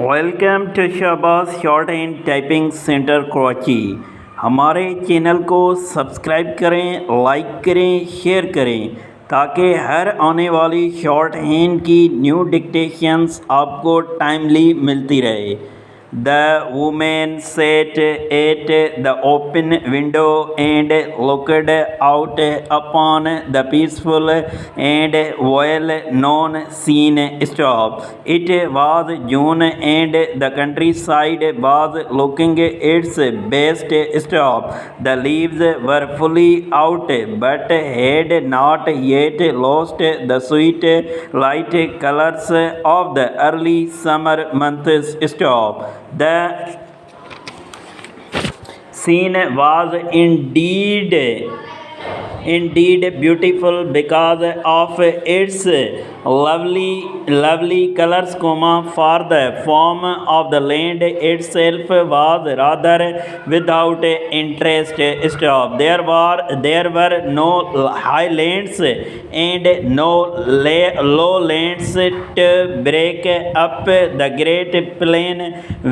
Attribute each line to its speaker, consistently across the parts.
Speaker 1: Welcome to Shahbaz shorthand typing centre Karachi. हमारे channel को subscribe करें, लाइक करें, शेयर करें ताकि हर आने वाली शॉर्ट हैंड की न्यू डिक्टेशंस आपको टाइमली मिलती रहे। The woman sat at the open window and looked out upon the peaceful and well-known scene. Stop. It was June and the countryside was looking its best. Stop. The leaves were fully out but had not yet lost the sweet light colors of the early summer months. Stop. The scene was indeed beautiful because of its lovely colors, for the form of the land itself was rather without interest. Stop. There were no highlands and no lowlands to break up the great plain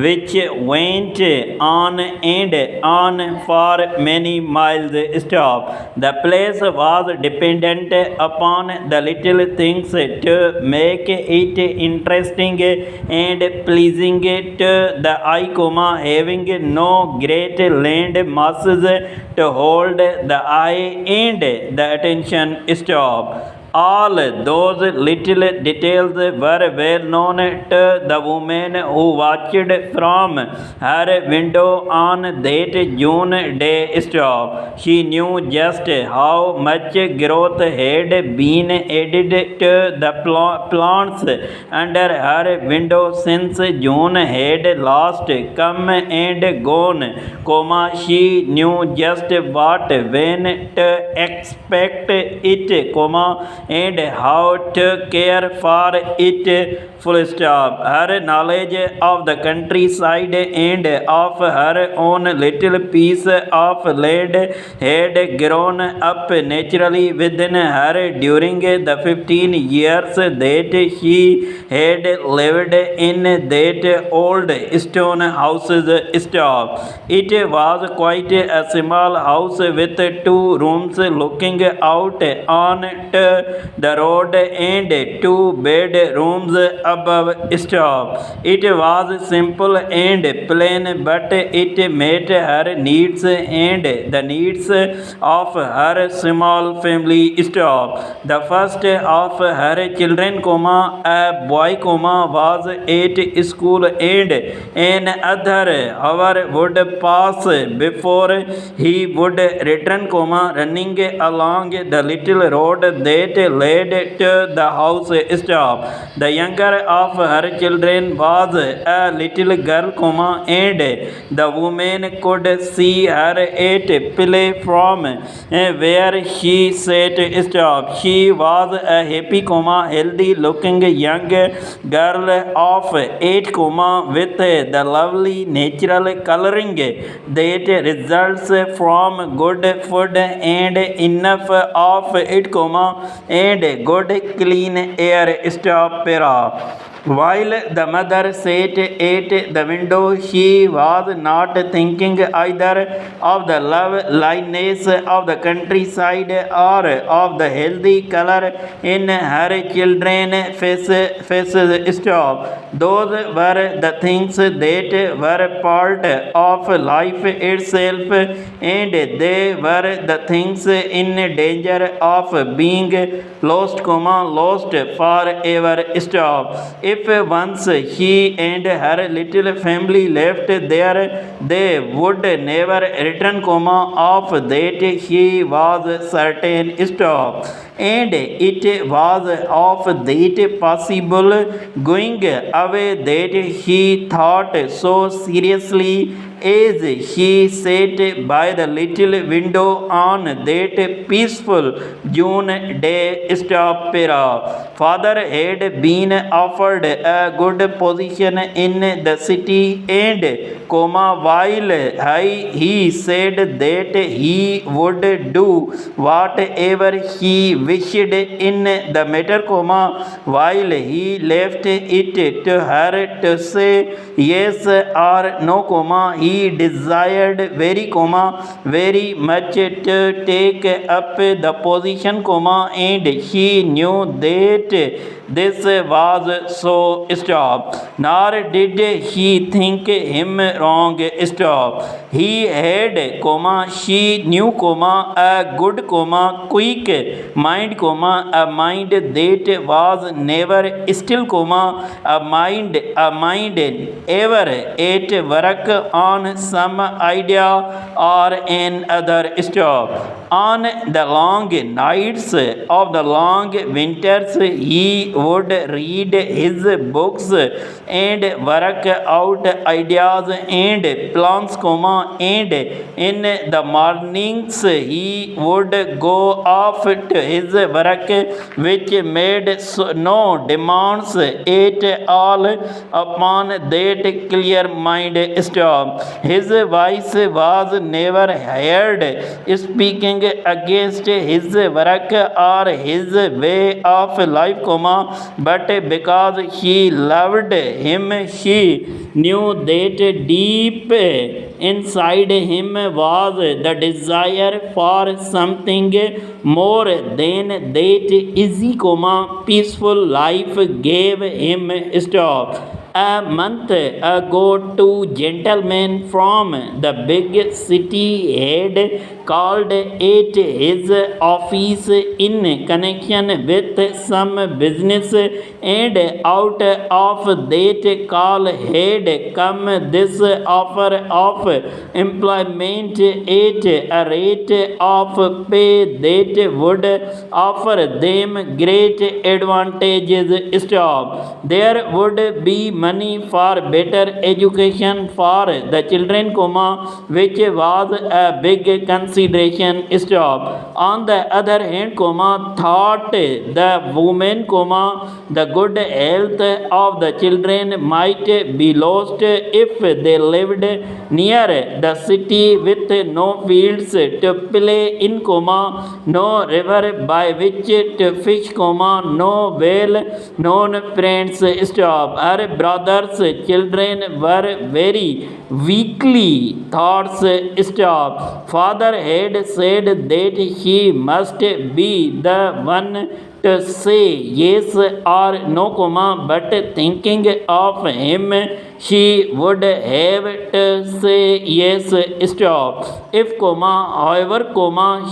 Speaker 1: which went on and on for many miles. Stop. The place was dependent upon the little things to make it interesting and pleasing to the eye, having no great land masses to hold the eye and the attention. Stop. All those little details were well known to the woman who watched from her window on that June day. Stop. She knew just how much growth had been added to the plants under her window since June had last come and gone, she knew just what when to expect it, and how to care for it. Full stop. Her knowledge of the countryside and of her own little piece of land had grown up naturally within her during the 15 years that she had lived in that old stone house. Stop. It was quite a small house with 2 rooms looking out on to the road and 2 bedrooms above. Stop. It was simple and plain, but it met her needs and the needs of her small family. Stop. The first of her children, a boy, was at school and another hour would pass before he would return, running along the little road that led to the house. Stop. The younger of her children was a little girl, and the woman could see her at play from where she sat. Stop. She was a happy, healthy looking young girl of 8, with the lovely natural coloring that results from good food and enough of it, and good clean air. Stop. While the mother sat at the window, she was not thinking either of the loveliness of the countryside or of the healthy color in her children's faces. Stop. Those were the things that were part of life itself, and they were the things in danger of being lost, lost forever. Stop. If once she and her little family left there, they would never return, of that she was certain. Stop. And it was of that possible going away that she thought so seriously as she sat by the little window on that peaceful June day, Stopera. Father had been offered a good position in the city and, while he said that he would do whatever he wished in the matter, while he left it to her to say yes or no, he desired very much to take up the position, and he knew that this was so. Stop. Nor did he think him wrong. Stop. He had, she knew, a good, quick mind, a mind that was never still, a mind ever at work on some idea or another. Stop. On the long nights of the long winters, he would read his books and work out ideas and plans, and in the mornings he would go off to his work, which made no demands at all upon that clear mind. Stop. His voice was never heard speaking against his work or his way of life, but because he loved him, she knew that deep inside him was the desire for something more than that easy, peaceful life gave him. Stop. A month ago, two gentlemen from the big city had called at his office in connection with some business, and out of that call had come this offer of employment at a rate of pay that would offer them great advantages. Stop. There would be money for better education for the children, which was a big consideration. Stop. On the other hand, thought the woman, the good health of the children might be lost if they lived near the city with no fields to play in, no river by which to fish, no well-known friends. Stop. Her brother's children were very weakly thoughts. Stop. Father had said that he must be the one to say yes or no, but thinking of him, she would have to say yes. Stop. If, however,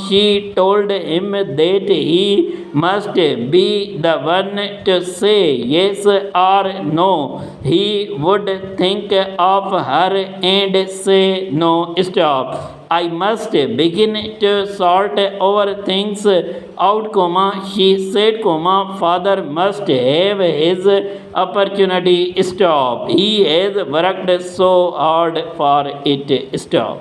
Speaker 1: she told him that he must be the one to say yes or no, he would think of her and say no. Stop. I must begin to sort over things out, she said, father must have his opportunity. Stop. He has worked so hard for it. Stop.